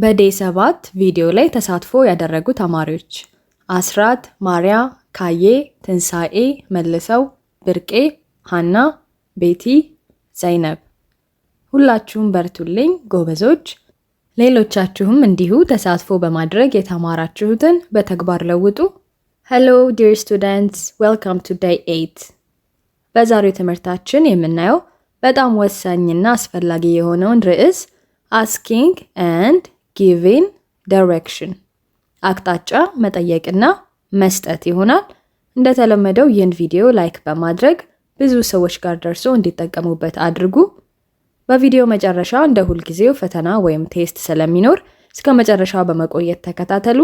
በዴይ 7 ቪዲዮ ላይ ተሳትፎ ያደረጉ ተማሪዎች አስራት፣ ማሪያ፣ ካዬ፣ ትንሳኤ፣ መልሰው፣ ብርቄ፣ ሃና፣ ቤቲ፣ ዘይነብ። ሁላችሁም በርቱልኝ ጎበዞች። ሌሎቻችሁም እንዲሁ ተሳትፎ በማድረግ የተማራችሁትን በተግባር ለውጡ። Hello dear students, welcome to day 8. በዛሬው ትምህርታችን የምናየው በጣም ወሳኝና አስፈላጊ የሆነውን ርዕስ asking and giving direction አቅጣጫ መጠየቅና መስጠት ይሆናል። እንደተለመደው ይህን ቪዲዮ ላይክ በማድረግ ብዙ ሰዎች ጋር ደርሶ እንዲጠቀሙበት አድርጉ። በቪዲዮ መጨረሻ እንደ ሁልጊዜው ፈተና ወይም ቴስት ስለሚኖር እስከ መጨረሻው በመቆየት ተከታተሉ።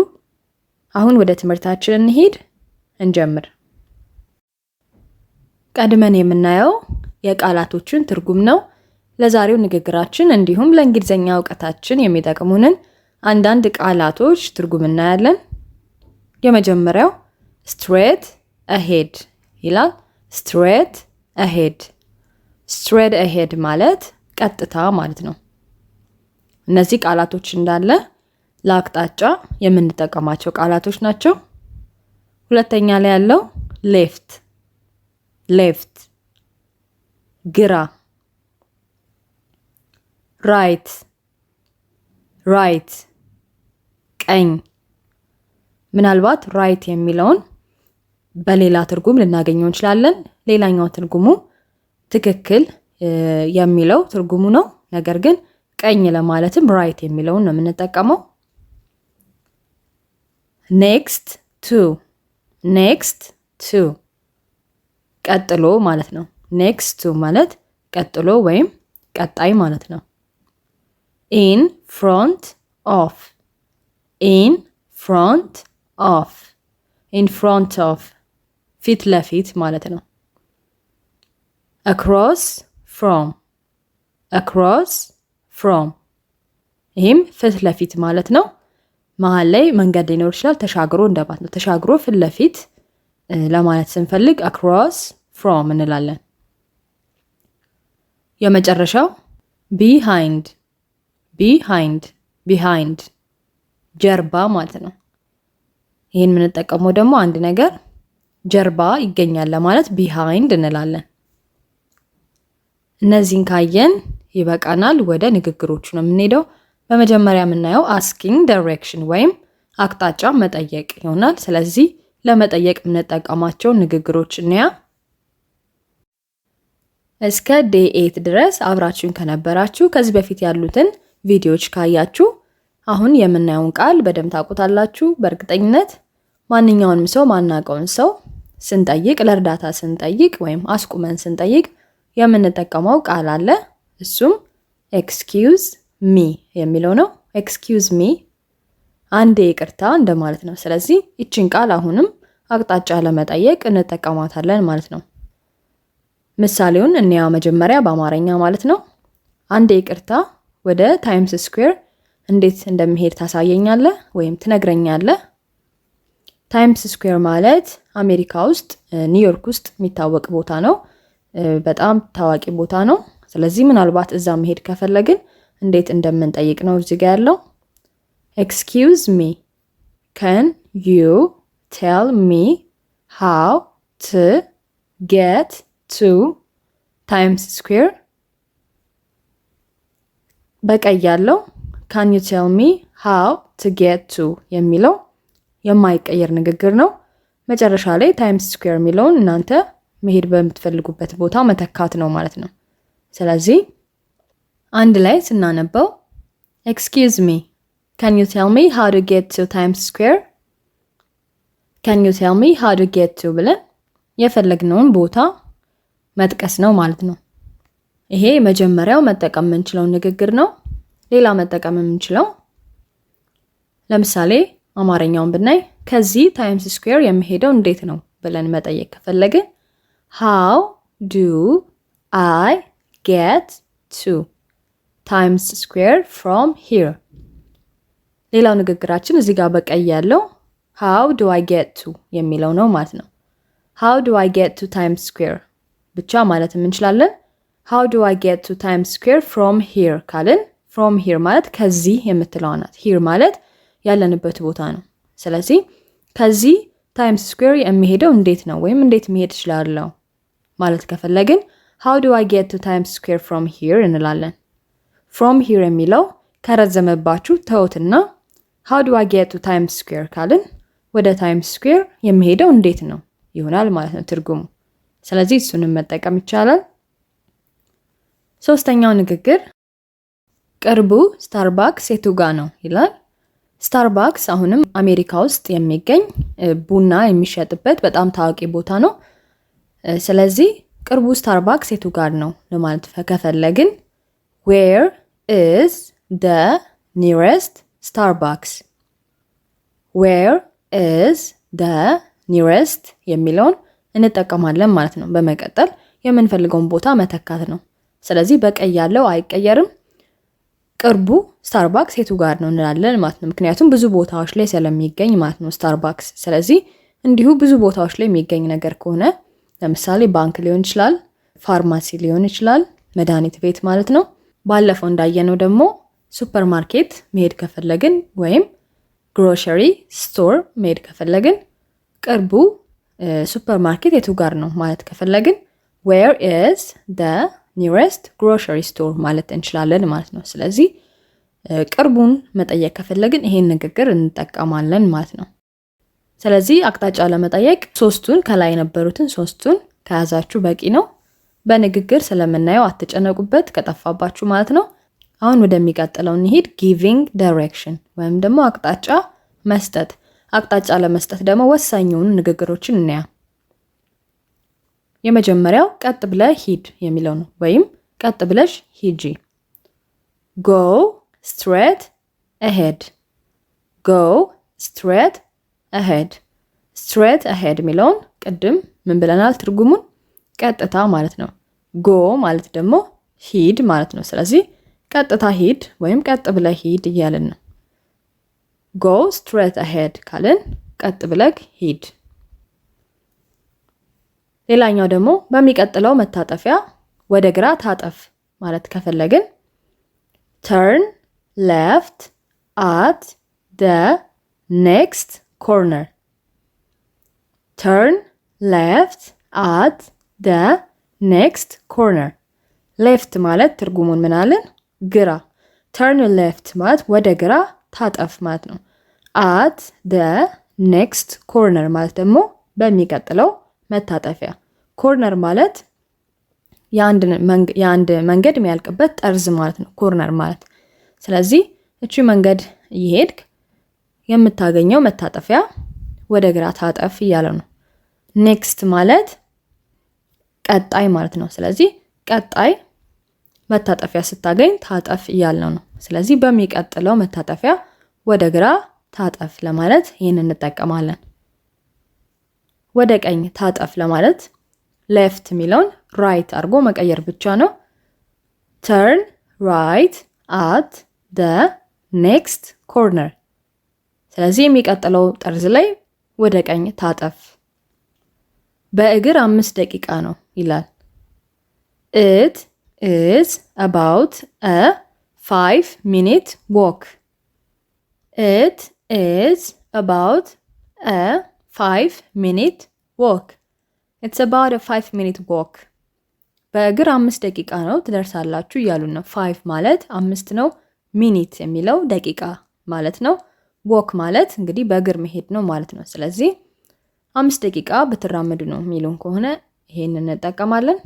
አሁን ወደ ትምህርታችን እንሂድ። እንጀምር። ቀድመን የምናየው የቃላቶችን ትርጉም ነው። ለዛሬው ንግግራችን እንዲሁም ለእንግሊዘኛ ዕውቀታችን የሚጠቅሙንን አንዳንድ ቃላቶች ትርጉም እናያለን። የመጀመሪያው straight ahead ይላል። straight ahead straight ahead ማለት ቀጥታ ማለት ነው። እነዚህ ቃላቶች እንዳለ ለአቅጣጫ የምንጠቀማቸው ቃላቶች ናቸው። ሁለተኛ ላይ ያለው left left ግራ right right ቀኝ። ምናልባት right የሚለውን በሌላ ትርጉም ልናገኘው እንችላለን። ሌላኛው ትርጉሙ ትክክል የሚለው ትርጉሙ ነው። ነገር ግን ቀኝ ለማለትም right የሚለውን ነው የምንጠቀመው። next to next to ቀጥሎ ማለት ነው። next to ማለት ቀጥሎ ወይም ቀጣይ ማለት ነው። in front of in front of in front of ፊት ለፊት ማለት ነው። across from across from ይህም ፊት ለፊት ማለት ነው። መሃል ላይ መንገድ ሊኖር ይችላል። ተሻግሮ እንደማለት ነው። ተሻግሮ ፊት ለፊት ለማለት ስንፈልግ across from እንላለን። የመጨረሻው behind behind behind ጀርባ ማለት ነው። ይህን የምንጠቀመው ደግሞ አንድ ነገር ጀርባ ይገኛል ለማለት behind እንላለን። እነዚህን ካየን ይበቃናል። ወደ ንግግሮቹ ነው የምንሄደው። በመጀመሪያ የምናየው asking direction ወይም አቅጣጫ መጠየቅ ይሆናል። ስለዚህ ለመጠየቅ የምንጠቀማቸው ንግግሮች እንያ። እስከ day 8 ድረስ አብራችሁን ከነበራችሁ ከዚህ በፊት ያሉትን ቪዲዮዎች ካያችሁ አሁን የምናየውን ቃል በደንብ ታውቁታላችሁ በእርግጠኝነት። ማንኛውንም ሰው ማናውቀውን ሰው ስንጠይቅ፣ ለእርዳታ ስንጠይቅ ወይም አስቁመን ስንጠይቅ የምንጠቀመው ቃል አለ። እሱም excuse me የሚለው ነው። excuse me አንዴ ይቅርታ እንደማለት ነው። ስለዚህ ይችን ቃል አሁንም አቅጣጫ ለመጠየቅ እንጠቀማታለን ማለት ነው። ምሳሌውን እንያ መጀመሪያ በአማርኛ ማለት ነው። አንዴ ይቅርታ ወደ ታይምስ ስኩዌር እንዴት እንደሚሄድ ታሳየኛለህ ወይም ትነግረኛለህ። ታይምስ ስኩዌር ማለት አሜሪካ ውስጥ ኒውዮርክ ውስጥ የሚታወቅ ቦታ ነው። በጣም ታዋቂ ቦታ ነው። ስለዚህ ምናልባት እዛ መሄድ ከፈለግን እንዴት እንደምንጠይቅ ነው እዚህ ጋር ያለው። excuse me, can you tell me how to get to Times Square? በቀይ ያለው can you tell me how to get to የሚለው የማይቀየር ንግግር ነው። መጨረሻ ላይ ታይምስ ስኩዌር የሚለውን እናንተ መሄድ በምትፈልጉበት ቦታ መተካት ነው ማለት ነው። ስለዚህ አንድ ላይ ስናነበው excuse me, can you tell me how to get to Times Square? can you tell me how to get to ብለን የፈለግነውን ቦታ መጥቀስ ነው ማለት ነው። ይሄ መጀመሪያው መጠቀም የምንችለው ንግግር ነው። ሌላ መጠቀም የምንችለው ለምሳሌ አማርኛውን ብናይ ከዚህ ታይምስ ስኩዌር የሚሄደው እንዴት ነው ብለን መጠየቅ ከፈለግን how do I get to Times Square from here? ሌላው ንግግራችን እዚህ ጋር በቀይ ያለው how do I get to የሚለው ነው ማለት ነው። how do I get to Times Square ብቻ ማለት እንችላለን። how do I get to Times Square from here ካልን from here ማለት ከዚህ የምትለዋ ናት። here ማለት ያለንበት ቦታ ነው። ስለዚህ ከዚህ ታይምስ ስኩዌር የሚሄደው እንዴት ነው ወይም እንዴት መሄድ እችላለሁ ማለት ከፈለግን how do I get to Times Square from here እንላለን። from here የሚለው ከረዘመባችሁ ተውትና how do I get to Times Square ካልን ወደ ታይምስ ስኩዌር የሚሄደው እንዴት ነው ይሆናል ማለት ነው ትርጉሙ። ስለዚህ እሱንም መጠቀም ይቻላል። ሶስተኛው ንግግር ቅርቡ ስታርባክስ የቱ ጋ ነው ይላል። ስታርባክስ አሁንም አሜሪካ ውስጥ የሚገኝ ቡና የሚሸጥበት በጣም ታዋቂ ቦታ ነው። ስለዚህ ቅርቡ ስታርባክስ የቱ ጋር ነው ለማለት ከፈለግን where is the nearest Starbucks? where is the nearest የሚለውን እንጠቀማለን ማለት ነው። በመቀጠል የምንፈልገውን ቦታ መተካት ነው። ስለዚህ በቀይ ያለው አይቀየርም። ቅርቡ ስታርባክስ የቱ ጋር ነው እንላለን ማለት ነው። ምክንያቱም ብዙ ቦታዎች ላይ ስለሚገኝ ማለት ነው ስታርባክስ። ስለዚህ እንዲሁ ብዙ ቦታዎች ላይ የሚገኝ ነገር ከሆነ ለምሳሌ ባንክ ሊሆን ይችላል፣ ፋርማሲ ሊሆን ይችላል፣ መድኃኒት ቤት ማለት ነው። ባለፈው እንዳየነው ደግሞ ሱፐርማርኬት መሄድ ከፈለግን ወይም ግሮሰሪ ስቶር መሄድ ከፈለግን ቅርቡ ሱፐርማርኬት የቱ ጋር ነው ማለት ከፈለግን where is the nearest grocery store ማለት እንችላለን ማለት ነው። ስለዚህ ቅርቡን መጠየቅ ከፈለግን ይሄን ንግግር እንጠቀማለን ማለት ነው። ስለዚህ አቅጣጫ ለመጠየቅ ሶስቱን ከላይ የነበሩትን ሶስቱን ከያዛችሁ በቂ ነው። በንግግር ስለምናየው አትጨነቁበት ከጠፋባችሁ ማለት ነው። አሁን ወደሚቀጥለው እንሂድ። giving direction ወይም ደግሞ አቅጣጫ መስጠት። አቅጣጫ ለመስጠት ደግሞ ወሳኝ የሆኑ ንግግሮችን እናያ። የመጀመሪያው ቀጥ ብለህ ሂድ የሚለው ነው ወይም ቀጥ ብለሽ ሂጂ። go straight ahead go straight ahead straight ahead የሚለውን ቅድም ምን ብለናል? ትርጉሙን ቀጥታ ማለት ነው። go ማለት ደግሞ ሂድ ማለት ነው። ስለዚህ ቀጥታ ሂድ ወይም ቀጥ ብለህ ሂድ እያልን ነው። go straight ahead ካልን ቀጥ ብለህ ሂድ። ሌላኛው ደግሞ በሚቀጥለው መታጠፊያ ወደ ግራ ታጠፍ ማለት ከፈለግን turn left at the next corner turn left at the next corner left ማለት ትርጉሙን ምን አለን? ግራ። turn left ማለት ወደ ግራ ታጠፍ ማለት ነው። at the next corner ማለት ደግሞ በሚቀጥለው መታጠፊያ። ኮርነር ማለት የአንድ መንገድ የሚያልቅበት ጠርዝ ማለት ነው ኮርነር ማለት። ስለዚህ እቺ መንገድ እየሄድክ የምታገኘው መታጠፊያ ወደ ግራ ታጠፍ እያለ ነው። ኔክስት ማለት ቀጣይ ማለት ነው። ስለዚህ ቀጣይ መታጠፊያ ስታገኝ ታጠፍ እያልነው ነው። ስለዚህ በሚቀጥለው መታጠፊያ ወደ ግራ ታጠፍ ለማለት ይህን እንጠቀማለን። ወደ ቀኝ ታጠፍ ለማለት ሌፍት የሚለውን ራይት አድርጎ መቀየር ብቻ ነው። turn right at the next corner ስለዚህ የሚቀጥለው ጠርዝ ላይ ወደ ቀኝ ታጠፍ። በእግር 5 ደቂቃ ነው ይላል። it is about a 5-minute walk it is about a 5-minute walk it's about a 5-minute walk በእግር 5 ደቂቃ ነው ትደርሳላችሁ እያሉን ነው። 5 ማለት 5 ነው። ሚኒት የሚለው ደቂቃ ማለት ነው። walk ማለት እንግዲህ በእግር መሄድ ነው ማለት ነው። ስለዚህ 5 ደቂቃ ብትራመዱ ነው የሚሉን ከሆነ ይሄንን እንጠቀማለን።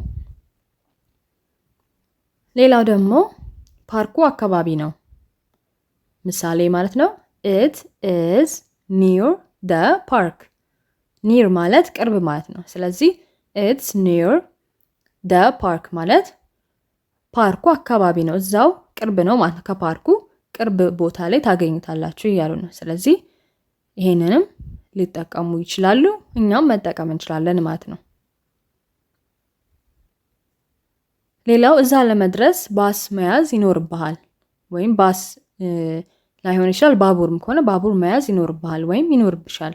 ሌላው ደግሞ ፓርኩ አካባቢ ነው ምሳሌ ማለት ነው። it is near the park near ማለት ቅርብ ማለት ነው። ስለዚህ it's near the park ማለት ፓርኩ አካባቢ ነው፣ እዛው ቅርብ ነው ማለት ነው። ከፓርኩ ቅርብ ቦታ ላይ ታገኙታላችሁ እያሉ ነው። ስለዚህ ይሄንንም ሊጠቀሙ ይችላሉ፣ እኛም መጠቀም እንችላለን ማለት ነው። ሌላው እዛ ለመድረስ ባስ መያዝ ይኖርብሃል ወይም ባስ ላይሆን ይችላል፣ ባቡርም ከሆነ ባቡር መያዝ ይኖርብሃል ወይም ይኖርብሻል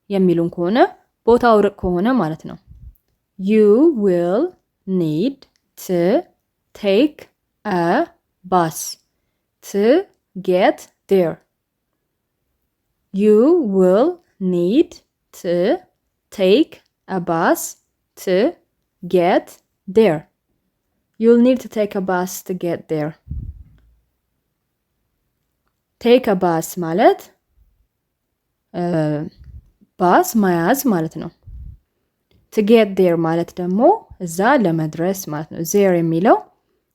የሚሉን ከሆነ ቦታው ርቅ ከሆነ ማለት ነው። you will need to take a bus to get there. You will need to take a bus to get there. You'll need to take a bus to get there. Take a bus ማለት ባስ መያዝ ማለት ነው። to get there ማለት ደግሞ እዛ ለመድረስ ማለት ነው። there የሚለው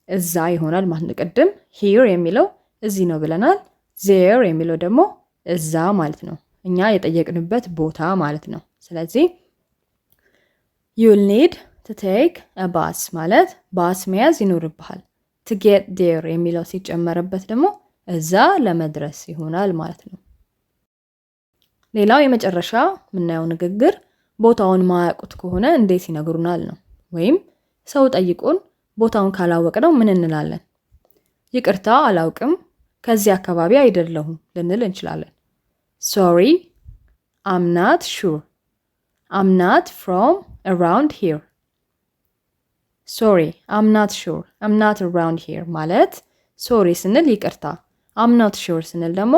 እዛ ይሆናል ማለት ነው። ቅድም here የሚለው እዚህ ነው ብለናል። there የሚለው ደግሞ እዛ ማለት ነው። እኛ የጠየቅንበት ቦታ ማለት ነው። ስለዚህ you'll need to take a bus ማለት ባስ መያዝ ይኖርብሃል። to get there የሚለው ሲጨመርበት ደግሞ እዛ ለመድረስ ይሆናል ማለት ነው። ሌላው የመጨረሻ የምናየው ንግግር ቦታውን ማያውቁት ከሆነ እንዴት ይነግሩናል ነው። ወይም ሰው ጠይቁን ቦታውን ካላወቅነው ምን እንላለን? ይቅርታ አላውቅም፣ ከዚህ አካባቢ አይደለሁም ልንል እንችላለን። Sorry, I'm not sure. I'm not from around here. Sorry, I'm not sure. I'm not around here ማለት sorry ስንል ይቅርታ፣ I'm not sure ስንል ደግሞ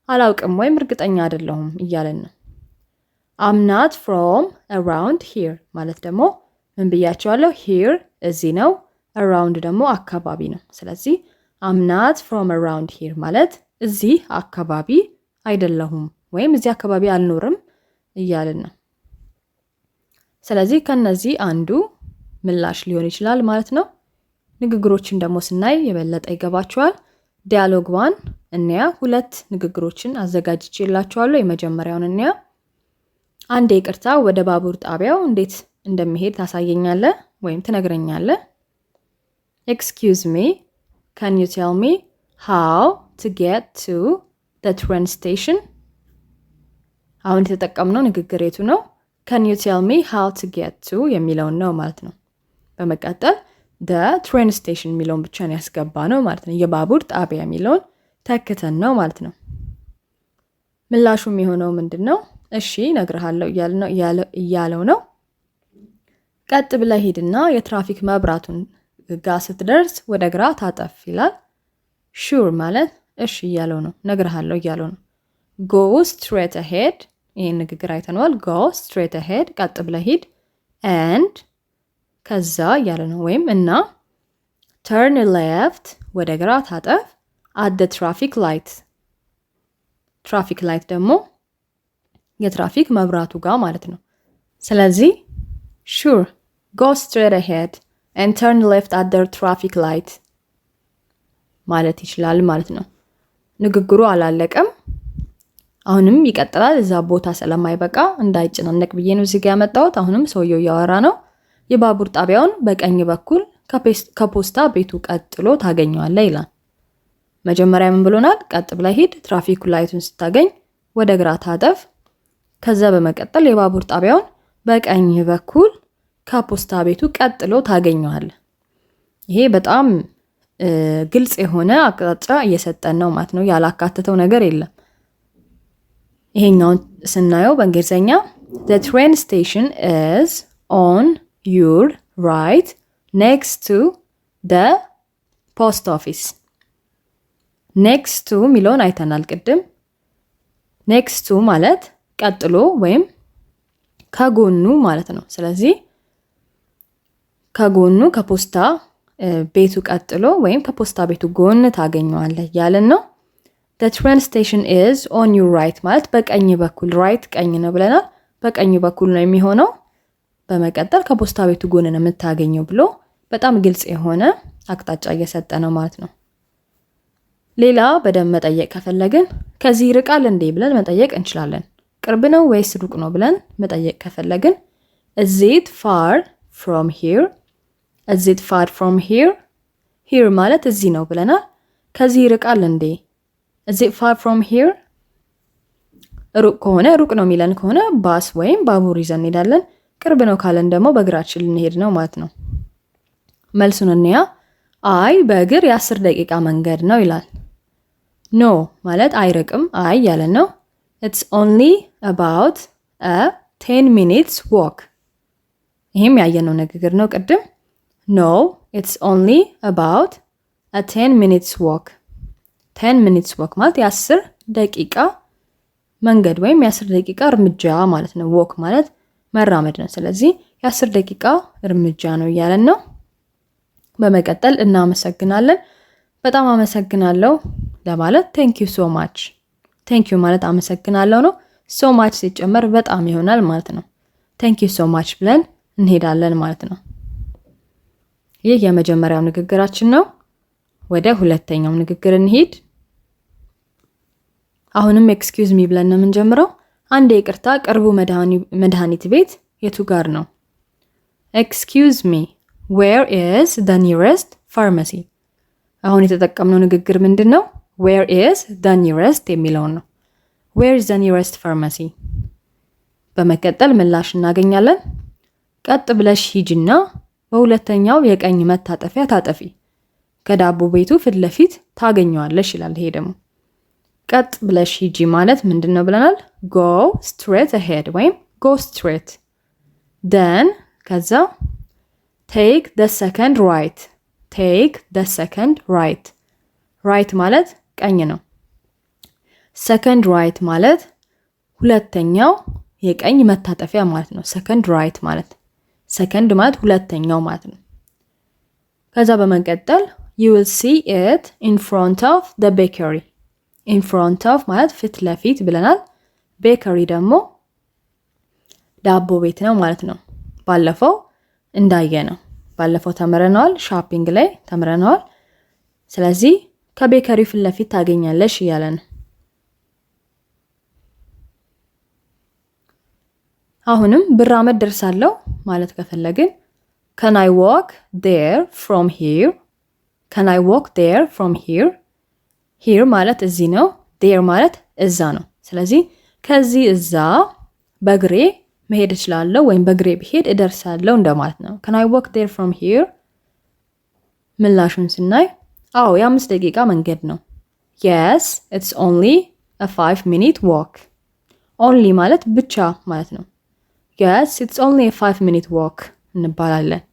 አላውቅም ወይም እርግጠኛ አይደለሁም እያለን ነው። I'm not from around here ማለት ደግሞ ምን ብያቸዋለሁ? here እዚህ ነው፣ around ደግሞ አካባቢ ነው። ስለዚህ I'm not from around here ማለት እዚህ አካባቢ አይደለሁም ወይም እዚህ አካባቢ አልኖርም እያለን ነው። ስለዚህ ከነዚህ አንዱ ምላሽ ሊሆን ይችላል ማለት ነው። ንግግሮችን ደግሞ ስናይ የበለጠ ይገባቸዋል። ዲያሎግ 1 እንያ 2 ንግግሮችን አዘጋጅቼላችኋለሁ። የመጀመሪያውን እንያ። አንዴ ይቅርታ፣ ወደ ባቡር ጣቢያው እንዴት እንደሚሄድ ታሳየኛለህ ወይም ትነግረኛለህ? Excuse me, can you tell me how to get to the train station? አሁን የተጠቀምነው ንግግር የቱ ነው? Can you tell me how to get to የሚለውን ነው ማለት ነው። በመቀጠል the train station የሚለውን ብቻ ነው ያስገባ ነው ማለት ነው። የባቡር ጣቢያ የሚለውን ተክተን ነው ማለት ነው። ምላሹ የሚሆነው ምንድነው? እሺ እነግርሃለሁ እያለው ነው። ቀጥ ብለህ ሂድና የትራፊክ መብራቱን ጋር ስትደርስ ወደ ግራ ታጠፍ ይላል። sure ማለት እሺ እያለው ነው፣ እነግርሃለሁ እያለው ነው። go straight ahead ይሄን ንግግር አይተነዋል። go straight ahead ቀጥ ብለህ ሂድ and ከዛ እያለ ነው ወይም እና turn left ወደ ግራ ታጠፍ at the traffic light traffic light ደግሞ የትራፊክ መብራቱ ጋር ማለት ነው። ስለዚህ sure go straight ahead and turn left at the traffic light ማለት ይችላል ማለት ነው። ንግግሩ አላለቀም፣ አሁንም ይቀጥላል። እዛ ቦታ ስለማይበቃ እንዳይጨናነቅ ብዬ ነው እዚህ ጋር ያመጣሁት። አሁንም ሰውየው ያወራ ነው። የባቡር ጣቢያውን በቀኝ በኩል ከፖስታ ቤቱ ቀጥሎ ታገኘዋለህ ይላል። መጀመሪያ ምን ብሎናል? ቀጥ ብለህ ሂድ፣ ትራፊክ ላይቱን ስታገኝ ወደ ግራ ታጠፍ፣ ከዛ በመቀጠል የባቡር ጣቢያውን በቀኝ በኩል ከፖስታ ቤቱ ቀጥሎ ታገኘዋለህ። ይሄ በጣም ግልጽ የሆነ አቅጣጫ እየሰጠን ነው ማለት ነው። ያላካተተው ነገር የለም። ይሄኛውን ስናየው በእንግሊዘኛ the train station is on your right next to the post office. next to ሚለውን አይተናል ቅድም። next to ማለት ቀጥሎ ወይም ከጎኑ ማለት ነው። ስለዚህ ከጎኑ ከፖስታ ቤቱ ቀጥሎ ወይም ከፖስታ ቤቱ ጎን ታገኘዋለህ ያለን ነው። the train station is on your right ማለት በቀኝ በኩል right ቀኝ ነው ብለናል። በቀኝ በኩል ነው የሚሆነው። በመቀጠል ከፖስታ ቤቱ ጎን ነው የምታገኘው ብሎ በጣም ግልጽ የሆነ አቅጣጫ እየሰጠ ነው ማለት ነው። ሌላ በደንብ መጠየቅ ከፈለግን ከዚህ ይርቃል እንዴ ብለን መጠየቅ እንችላለን። ቅርብ ነው ወይስ ሩቅ ነው ብለን መጠየቅ ከፈለግን is it far from here? is it far from here? here ማለት እዚህ ነው ብለናል። ከዚህ ይርቃል እንዴ? is it far from here? ሩቅ ከሆነ ሩቅ ነው የሚለን ከሆነ ባስ ወይም ባቡር ይዘን እንሄዳለን። ቅርብ ነው ካለን ደግሞ በእግራችን ልንሄድ ነው ማለት ነው። መልሱን እንያ። አይ በእግር የ10 ደቂቃ መንገድ ነው ይላል። ኖ ማለት አይርቅም፣ አይ ያለን ነው። it's only about a 10 minutes walk ይሄም ያየነው ንግግር ነው ቅድም። no it's only about a 10 minutes walk 10 minutes walk ማለት የ10 ደቂቃ መንገድ ወይም የ10 ደቂቃ እርምጃ ማለት ነው። walk ማለት መራመድ ነው። ስለዚህ የ10 ደቂቃ እርምጃ ነው እያለን ነው። በመቀጠል እናመሰግናለን። በጣም አመሰግናለሁ ለማለት thank you so much። thank you ማለት አመሰግናለሁ ነው። so much ሲጨመር በጣም ይሆናል ማለት ነው። thank you so much ብለን እንሄዳለን ማለት ነው። ይህ የመጀመሪያው ንግግራችን ነው። ወደ ሁለተኛው ንግግር እንሂድ። አሁንም excuse me ብለን ነው የምንጀምረው። አንዴ ይቅርታ፣ ቅርቡ መድኃኒት ቤት የቱ ጋር ነው? excuse me, where is the nearest pharmacy? አሁን የተጠቀምነው ንግግር ምንድነው? where is the nearest የሚለውን ነው። where is the nearest pharmacy? በመቀጠል ምላሽ እናገኛለን። ቀጥ ብለሽ ሂጂና በሁለተኛው የቀኝ መታጠፊያ ታጠፊ፣ ከዳቦ ቤቱ ፊት ለፊት ታገኘዋለሽ ይላል። ይሄ ደግሞ ቀጥ ብለሽ ሂጂ ማለት ምንድነው ብለናል? go straight ahead ወይም go straight። then ከዛ take the second right፣ take the second right። right ማለት ቀኝ ነው። second right ማለት ሁለተኛው የቀኝ መታጠፊያ ማለት ነው። second right ማለት second ማለት ሁለተኛው ማለት ነው። ከዛ በመቀጠል you will see it in front of the bakery። in front of ማለት ፊት ለፊት ብለናል። bakery ደግሞ ዳቦ ቤት ነው ማለት ነው። ባለፈው ተምረናል፣ ሾፒንግ ላይ ተምረናል። ስለዚህ ከቤከሪ ፊት ለፊት ታገኛለሽ እያለን። አሁንም ብራመድ ደርሳለሁ ማለት ከፈለግን can I walk there from here? can I walk there from here? here ማለት እዚህ ነው፣ there ማለት እዛ ነው። ስለዚህ ከዚህ እዛ በእግሬ መሄድ እችላለሁ ወይም በእግሬ ብሄድ እደርሳለሁ እንደማለት ነው። can I walk there from here? ምላሹን ስናይ አዎ የ5 ደቂቃ መንገድ ነው። yes it's only a 5-minute walk። only ማለት ብቻ ማለት ነው። yes it's only a 5-minute walk እንባላለን።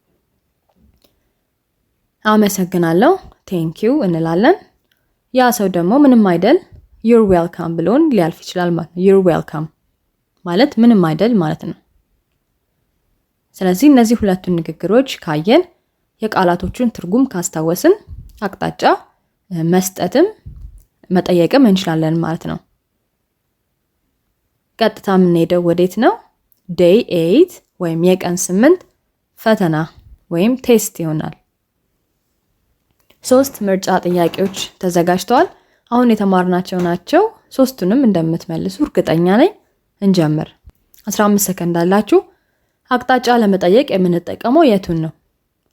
አመሰግናለሁ thank you እንላለን። ያ ሰው ደግሞ ምንም አይደል you're welcome ብሎን ሊያልፍ ይችላል ማለት ነው። you're welcome ማለት ምንም አይደል ማለት ነው። ስለዚህ እነዚህ ሁለቱን ንግግሮች ካየን የቃላቶቹን ትርጉም ካስታወስን አቅጣጫ መስጠትም መጠየቅም እንችላለን ማለት ነው። ቀጥታ የምንሄደው ወዴት ነው? day 8 ወይም የቀን 8 ፈተና ወይም ቴስት ይሆናል። 3 ምርጫ ጥያቄዎች ተዘጋጅተዋል። አሁን የተማርናቸው ናቸው። ሶስቱንም እንደምትመልሱ እርግጠኛ ነኝ። እንጀምር። 15 ሰከንድ አላችሁ። አቅጣጫ ለመጠየቅ የምንጠቀመው የቱን ነው?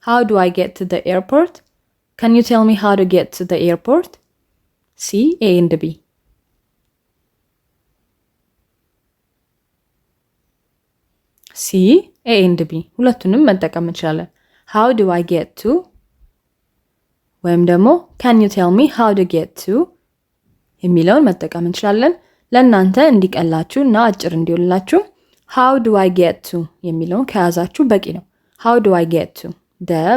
how do I get to the airport? can you tell me how to get to the airport? C, A and B. C, A and B ሁለቱንም መጠቀም እንችላለን። how do I get to ወይም ደግሞ can you tell me how to get to የሚለውን መጠቀም እንችላለን። ለእናንተ እንዲቀላችሁ እና አጭር እንዲሆንላችሁ how do I get to የሚለውን ከያዛችሁ በቂ ነው። how do I get to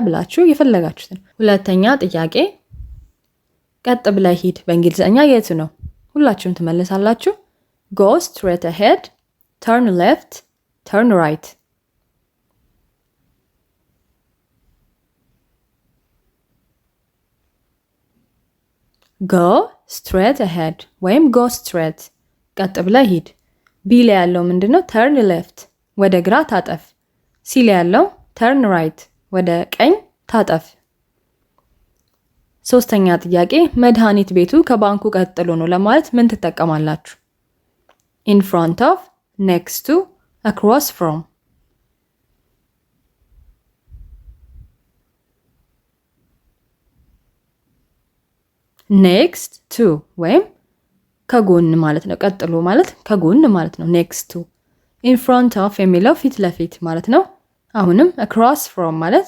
ብላችሁ የፈለጋችሁትን። ሁለተኛ ጥያቄ ቀጥ ብለህ ሂድ በእንግሊዘኛ የቱ ነው? ሁላችሁም ትመልሳላችሁ። go straight ahead, turn left, turn right። go straight ahead ወይም go straight ቀጥ ብለህ ሂድ። ቢ ላይ ያለው ምንድነው? turn left ወደ ግራ ታጠፍ። ሲ ላይ ያለው turn right ወደ ቀኝ ታጠፍ። ሶስተኛ ጥያቄ መድኃኒት ቤቱ ከባንኩ ቀጥሎ ነው ለማለት ምን ትጠቀማላችሁ? in front of, next to, across from። next to ወይም ከጎን ማለት ነው። ቀጥሎ ማለት ከጎን ማለት ነው። next to። in front of የሚለው ፊት ለፊት ማለት ነው። አሁንም across from ማለት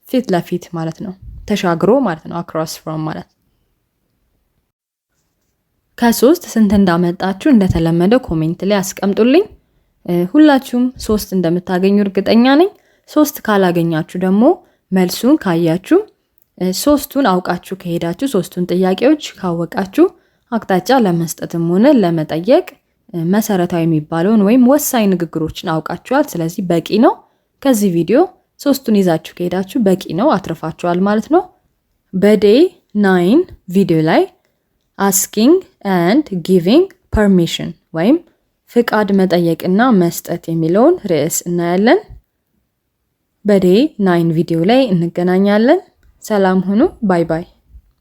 ፊት ለፊት ማለት ነው። ተሻግሮ ማለት ነው። across from ማለት ከ3 ስንት እንዳመጣችሁ እንደተለመደው ኮሜንት ላይ አስቀምጡልኝ። ሁላችሁም 3 እንደምታገኙ እርግጠኛ ነኝ። 3 ካላገኛችሁ ደግሞ መልሱን ካያችሁ ሶስቱን አውቃችሁ ከሄዳችሁ ሶስቱን ጥያቄዎች ካወቃችሁ አቅጣጫ ለመስጠትም ሆነ ለመጠየቅ መሰረታዊ የሚባለውን ወይም ወሳኝ ንግግሮችን አውቃችኋል። ስለዚህ በቂ ነው። ከዚህ ቪዲዮ ሶስቱን ይዛችሁ ከሄዳችሁ በቂ ነው፣ አትርፋችኋል ማለት ነው። በዴይ 9 ቪዲዮ ላይ asking and giving permission ወይም ፍቃድ መጠየቅና መስጠት የሚለውን ርዕስ እናያለን። በዴይ 9 ቪዲዮ ላይ እንገናኛለን። ሰላም ሁኑ። ባይ ባይ።